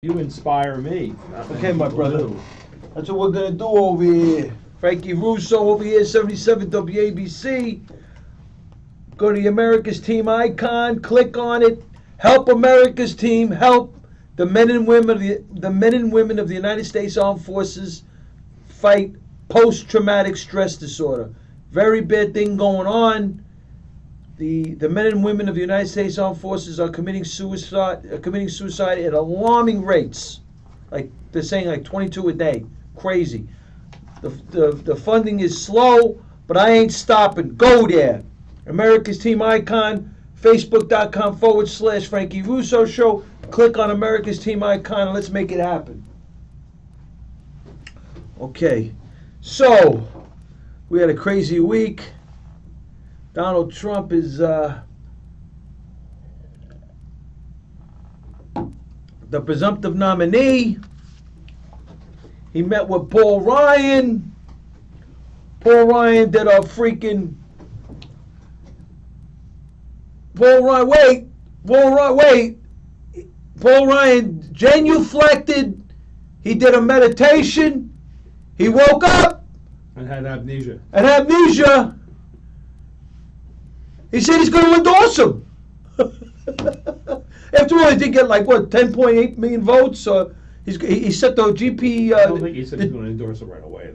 You inspire me. Okay, my brother. That's what we're gonna do over here. Frankie Russo over here, 77 WABC. Go to the America's Team icon, click on it. Help America's Team. Help the men and women of the United States Armed Forces fight post-traumatic stress disorder. Very bad thing going on. The men and women of the United States Armed Forces are committing suicide at alarming rates. Like they're saying, like 22 a day. Crazy. The funding is slow, but I ain't stopping. Go there. America's Team icon, Facebook.com/Frankie Russo Show. Click on America's Team icon and let's make it happen. Okay, so we had a crazy week. Donald Trump is the presumptive nominee. He met with Paul Ryan. Paul Ryan did a freaking... Paul Ryan genuflected. He did a meditation. He woke up. And had amnesia. He said he's going to endorse him. After all, he did get like, what, 10.8 million votes? He set the GP... I don't think he said he's going to endorse it right away.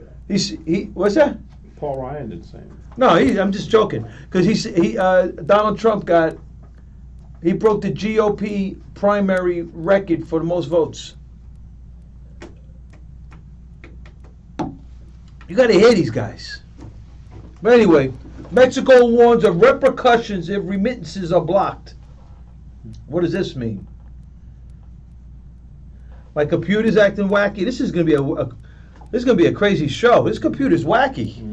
What's that? Paul Ryan did the same. No, I'm just joking. Because Donald Trump he broke the GOP primary record for the most votes. You got to hear these guys. But anyway, Mexico warns of repercussions if remittances are blocked. What does this mean? My computer's acting wacky. This is going to be a crazy show. This computer's wacky.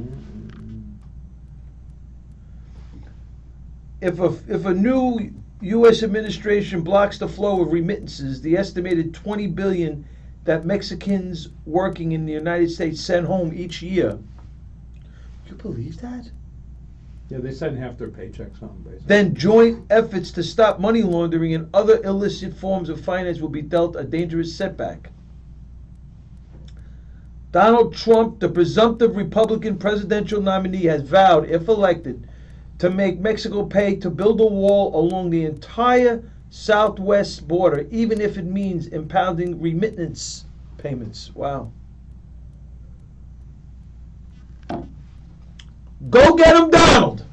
If a new U.S. administration blocks the flow of remittances, the estimated $20 billion that Mexicans working in the United States send home each year. Do you believe that? Yeah, they send half their paychecks home, basically. Then joint efforts to stop money laundering and other illicit forms of finance will be dealt a dangerous setback. Donald Trump, the presumptive Republican presidential nominee, has vowed, if elected, to make Mexico pay to build a wall along the entire southwest border, even if it means impounding remittance payments. Wow. Go get him, Donald!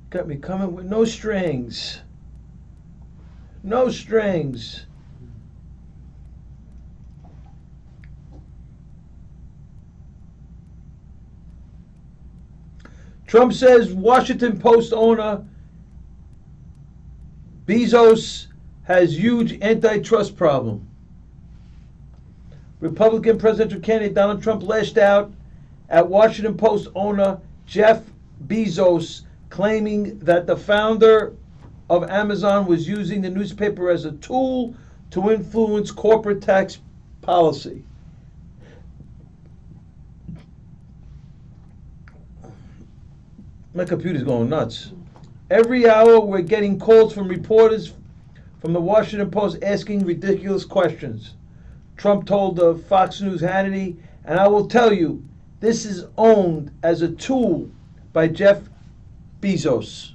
Got me coming with no strings. No strings. Trump says Washington Post owner Bezos has huge antitrust problem. Republican presidential candidate Donald Trump lashed out at Washington Post owner Jeff Bezos, claiming that the founder of Amazon was using the newspaper as a tool to influence corporate tax policy. My computer's going nuts. Every hour we're getting calls from reporters from the Washington Post asking ridiculous questions. Trump told the Fox News Hannity, and I will tell you, this is owned as a tool by Jeff Bezos.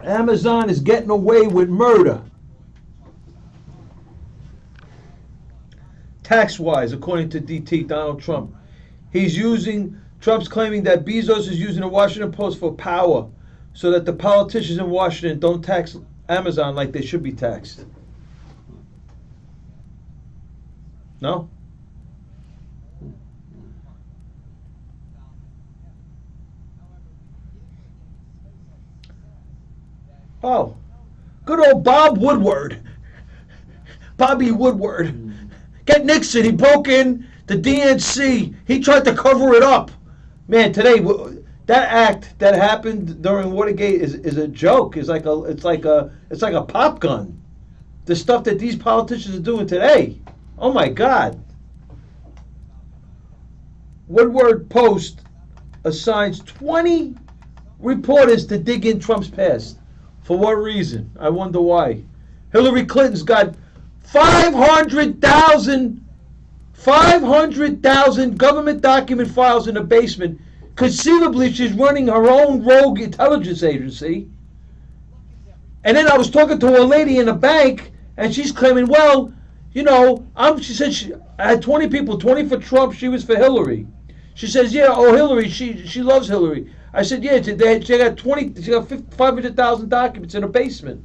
Amazon is getting away with murder. Tax-wise, according to DT, Donald Trump. Trump's claiming that Bezos is using the Washington Post for power so that the politicians in Washington don't tax Amazon like they should be taxed. No? Oh, good old Bob Woodward Bobby Woodward. Get Nixon. He broke in the DNC. He tried to cover it up. Man, today that act that happened during Watergate is a joke. It's like a pop gun. The stuff that these politicians are doing today. Oh my God. Woodward Post assigns 20 reporters to dig in Trump's past. For what reason? I wonder why. Hillary Clinton's got 500,000 government document files in the basement. Conceivably, she's running her own rogue intelligence agency. And then I was talking to a lady in a bank, and she's claiming, well, you know, she said I had 20 people, 20 for Trump, she was for Hillary. She says, yeah, oh, Hillary, she loves Hillary. I said, yeah, she got 500,000 documents in her basement.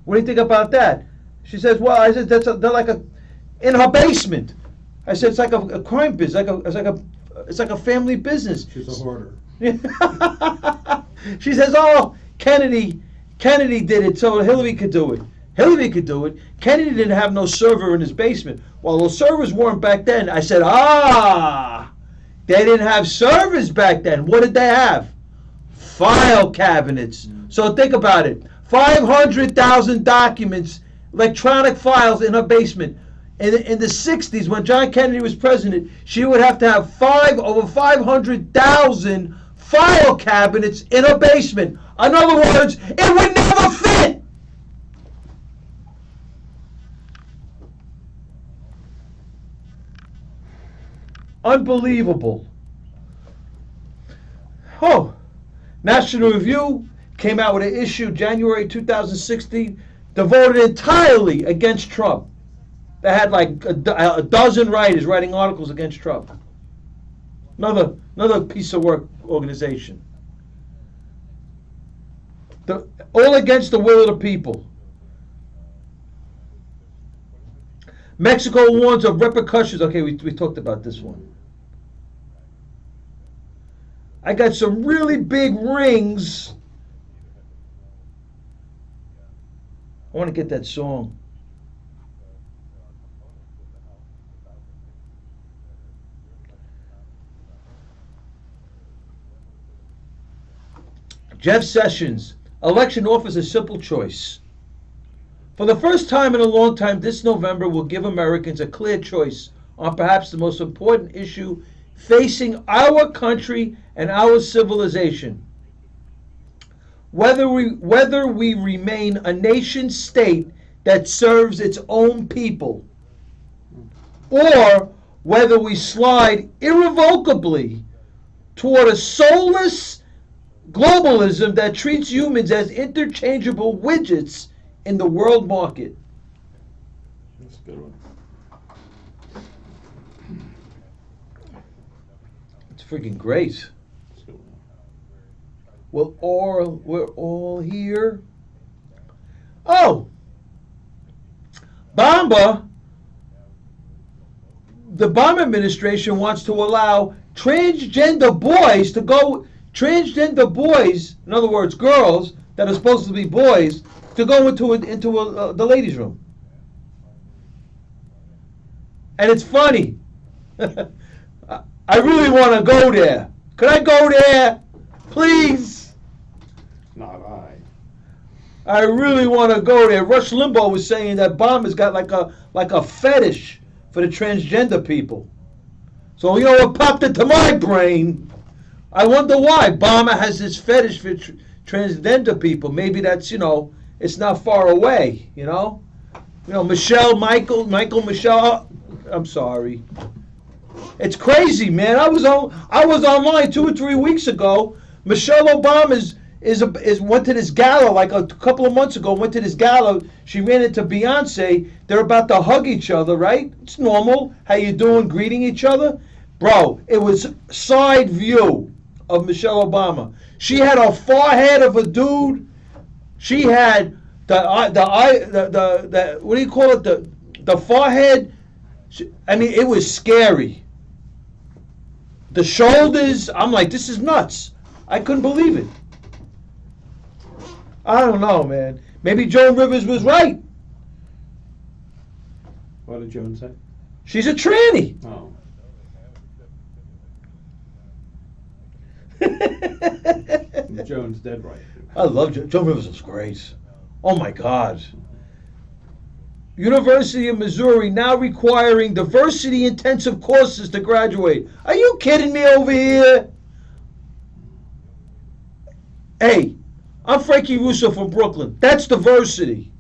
What do you think about that? She says, well, I said, they're like in her basement. I said, it's like a crime business, it's like a family business. She's a hoarder. She says, oh, Kennedy did it so Hillary could do it. Hillary could do it. Kennedy didn't have no server in his basement. Well, those servers weren't back then. I said, they didn't have servers back then. What did they have? File cabinets. So think about it. 500,000 documents, electronic files in her basement. In the 60s, when John Kennedy was president, she would have to have over 500,000 file cabinets in her basement. In other words, it would never fit. Unbelievable. Oh, National Review came out with an issue January 2016 devoted entirely against Trump. They had like a dozen writers writing articles against Trump. Another piece of work organization. All against the will of the people. Mexico warns of repercussions. Okay, we talked about this one. I got some really big rings. I want to get that song. Jeff Sessions, election offers a simple choice. For the first time in a long time, this November will give Americans a clear choice on perhaps the most important issue facing our country and our civilization. Whether we remain a nation state that serves its own people, or whether we slide irrevocably toward a soulless globalism that treats humans as interchangeable widgets in the world market. That's a good one. It's freaking great. That's a good one. We're all here. Oh, the Obama administration wants to allow transgender boys to go. Transgender boys, in other words, girls that are supposed to be boys, to go into the ladies' room. And it's funny. I really want to go there. Could I go there, please? Not I. I really want to go there. Rush Limbaugh was saying that Obama's got like a fetish for the transgender people. So you know what popped into my brain? I wonder why Obama has this fetish for transgender people. Maybe that's, it's not far away, Michelle, Michelle. I'm sorry. It's crazy, man. I was online 2 or 3 weeks ago. Michelle Obama went to this gala like a couple of months ago. Went to this gala. She ran into Beyonce. They're about to hug each other, right? It's normal. How you doing? Greeting each other, bro. It was side view of Michelle Obama. She had a forehead of a dude. She had the what do you call it? The forehead. I mean, it was scary. The shoulders. I'm like, this is nuts. I couldn't believe it. I don't know, man. Maybe Joan Rivers was right. What did Jones say? She's a tranny. Oh. Jones dead right. I love Joan Rivers is great. Oh my God. University of Missouri now requiring diversity intensive courses to graduate. Are you kidding me over here? Hey, I'm Frankie Russo from Brooklyn. That's diversity.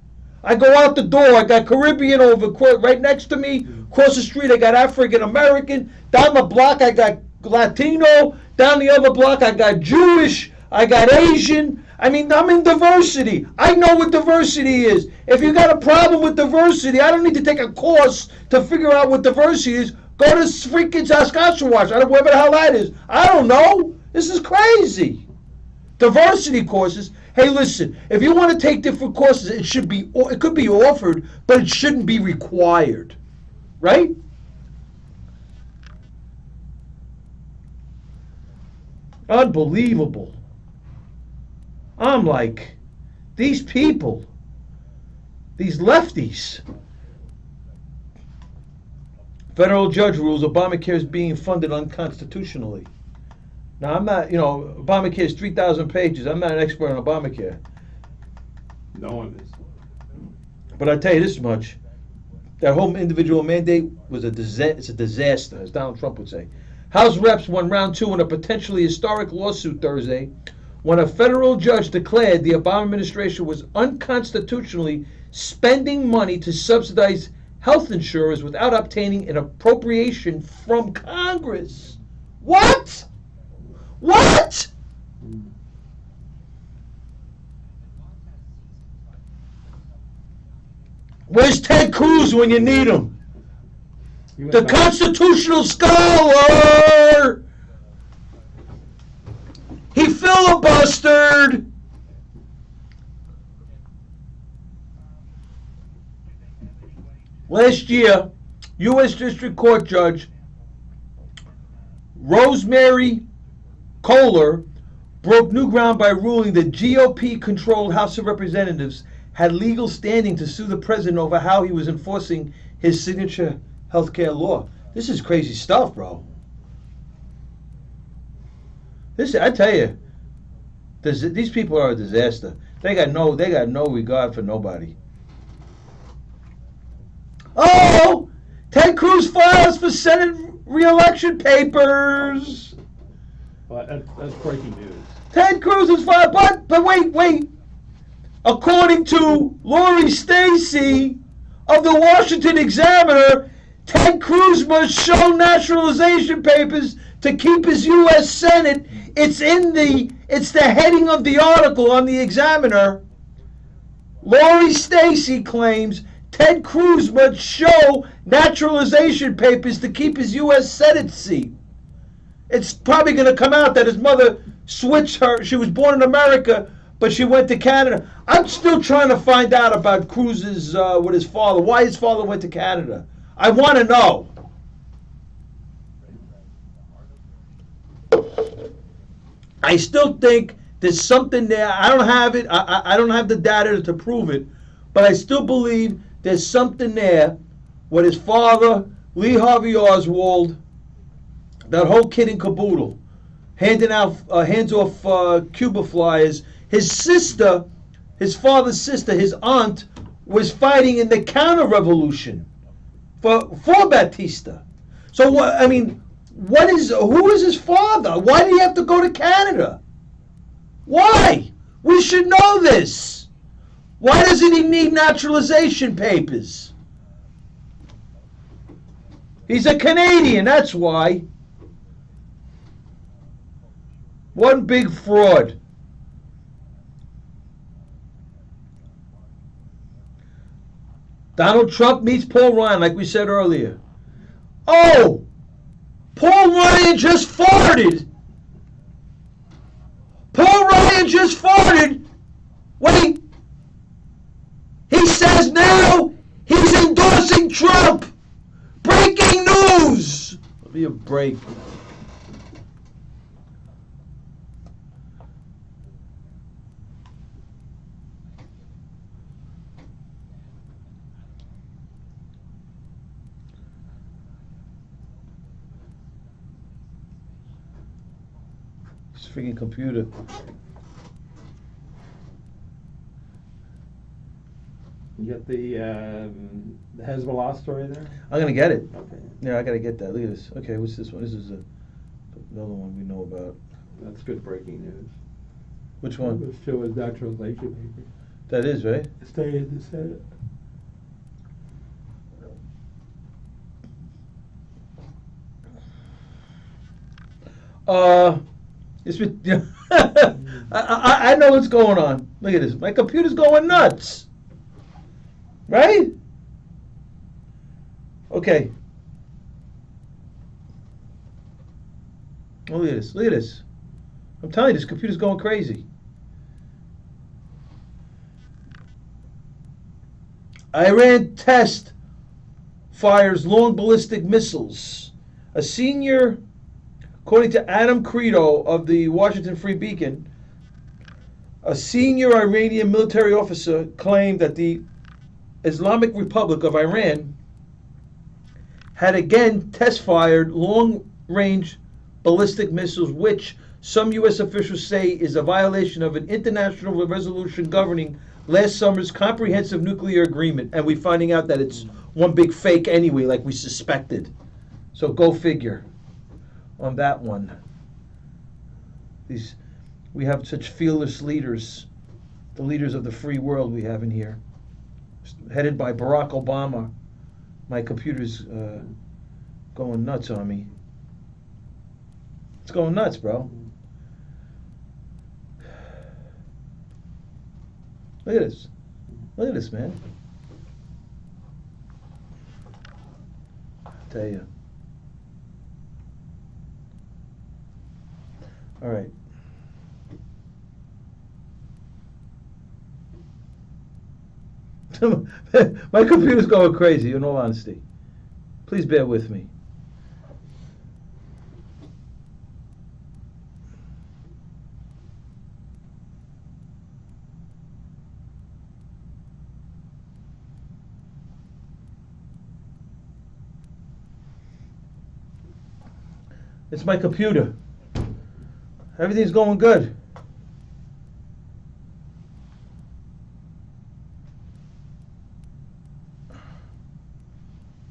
I go out the door, I got Caribbean over right next to me. Across the street, I got African American. Down the block, I got Latino. Down the other block, I got Jewish. I got Asian. I mean, I'm in diversity. I know what diversity is. If you got a problem with diversity, I don't need to take a course to figure out what diversity is. Go to freaking Saskatchewan, whatever the hell that is. I don't know. This is crazy. Diversity courses. Hey, listen. If you want to take different courses, it could be offered, but it shouldn't be required, right? Unbelievable. I'm like, these people, these lefties. Federal judge rules Obamacare is being funded unconstitutionally. Now, I'm not, Obamacare is 3,000 pages. I'm not an expert on Obamacare. No one is. But I tell you this much. That whole individual mandate was it's a disaster, as Donald Trump would say. House reps won round 2 in a potentially historic lawsuit Thursday when a federal judge declared the Obama administration was unconstitutionally spending money to subsidize health insurers without obtaining an appropriation from Congress. What? What? Where's Ted Cruz when you need him? The constitutional scholar! He filibustered! Last year, U.S. District Court Judge Rosemary Kohler broke new ground by ruling the GOP-controlled House of Representatives had legal standing to sue the president over how he was enforcing his signature healthcare law. This is crazy stuff, bro. I tell you, these people are a disaster. They got no regard for nobody. Oh, Ted Cruz files for Senate re-election papers. Well, that's breaking news. Ted Cruz is filed, but wait. According to Lori Stacy of the Washington Examiner, Ted Cruz must show naturalization papers to keep his U.S. Senate. It's the heading of the article on the Examiner. Lori Stacy claims Ted Cruz must show naturalization papers to keep his U.S. Senate seat. It's probably going to come out that his mother switched her. She was born in America, but she went to Canada. I'm still trying to find out about Cruz's, with his father, why his father went to Canada. I want to know. I still think there's something there. I don't have it. I don't have the data to prove it, but I still believe there's something there with his father, Lee Harvey Oswald, that whole kid and caboodle, handing out hands off Cuba flyers. His sister, his father's sister, his aunt, was fighting in the counter-revolution for Batista. So what? I mean, who is his father? Why did he have to go to Canada? Why? We should know this. Why doesn't he need naturalization papers? He's a Canadian, that's why. One big fraud. Donald Trump meets Paul Ryan, like we said earlier. Oh! Paul Ryan just farted! Paul Ryan just farted! Wait! He says now he's endorsing Trump! Breaking news! Let me a break. freaking computer. You get the Hezbollah story there? I'm gonna get it. Okay. Yeah, I gotta get that. Look at this. Okay, what's this one? This is another one we know about. That's good breaking news. Which one? This show is naturalization papers. That is, right? Stay in the Senate. It's been, I know what's going on. Look at this. My computer's going nuts. Right? Okay. Oh, look at this. Look at this. I'm telling you, this computer's going crazy. Iran test fires long ballistic missiles. A senior, according to Adam Credo of the Washington Free Beacon, a senior Iranian military officer claimed that the Islamic Republic of Iran had again test-fired long-range ballistic missiles, which some U.S. officials say is a violation of an international resolution governing last summer's comprehensive nuclear agreement. And we're finding out that it's one big fake anyway, like we suspected. So go figure on that one. We have such fearless leaders, the leaders of the free world we have in here, headed by Barack Obama. My computer's going nuts on me. It's going nuts, bro. Look at this. Look at this, man. I'll tell you. All right. My computer's going crazy, in all honesty. Please bear with me. It's my computer. Everything's going good.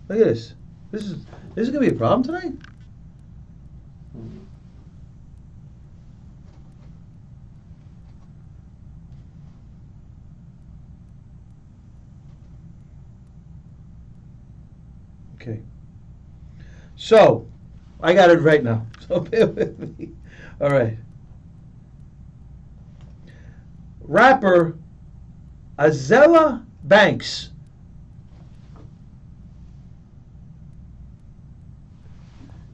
Look at this. This is gonna be a problem tonight. Okay. So, I got it right now. So bear with me. All right. Rapper Izella Banks.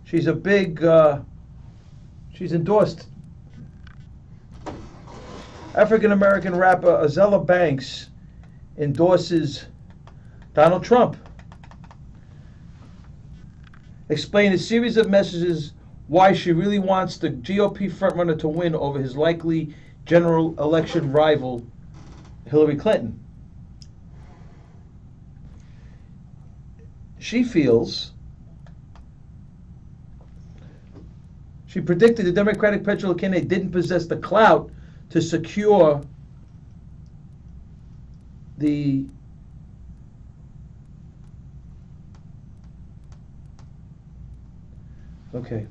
She's a big, she's endorsed. African-American rapper Izella Banks endorses Donald Trump. Explained a series of messages why she really wants the GOP frontrunner to win over his likely general election rival, Hillary Clinton. She feels, she predicted the Democratic presidential candidate didn't possess the clout to secure the okay.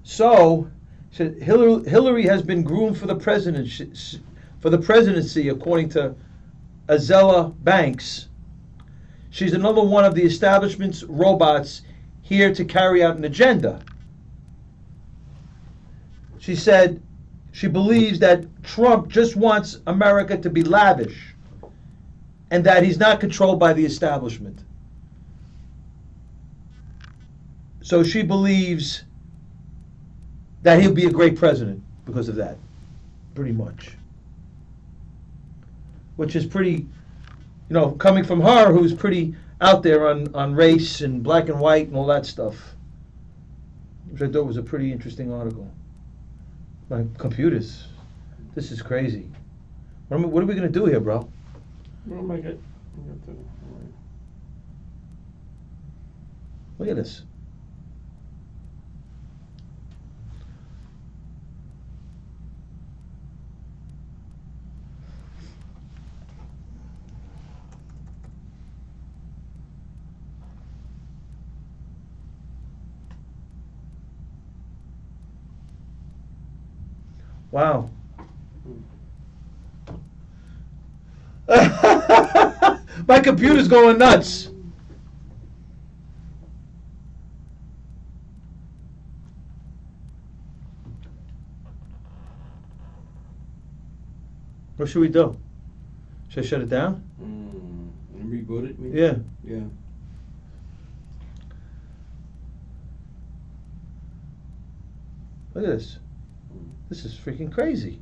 So, Hillary has been groomed for the presidency, according to Izella Banks. She's another one of the establishment's robots here to carry out an agenda. She said she believes that Trump just wants America to be lavish and that he's not controlled by the establishment. So she believes that he'll be a great president because of that, pretty much. Which is pretty, coming from her, who's pretty out there on race and black and white and all that stuff. Which I thought was a pretty interesting article. My computers, this is crazy. What are we going to do here, bro? We'll make it. Look at this. Wow. My computer's going nuts. What should we do? Should I shut it down? And reboot it, maybe? Yeah. Yeah. Look at this. This is freaking crazy.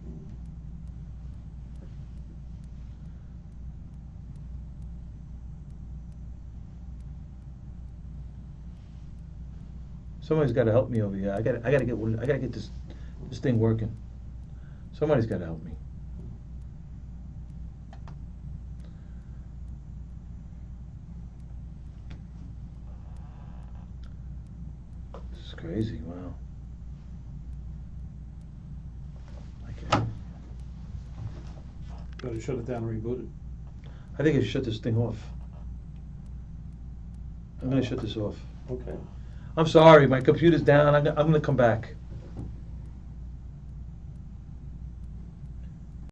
Somebody's got to help me over here. I gotta get this thing working. Somebody's got to help me. This is crazy. Wow. Okay. Gotta shut it down and reboot it. I think I should shut this thing off. I'm gonna shut this off. Okay. I'm sorry, my computer's down. I'm gonna come back.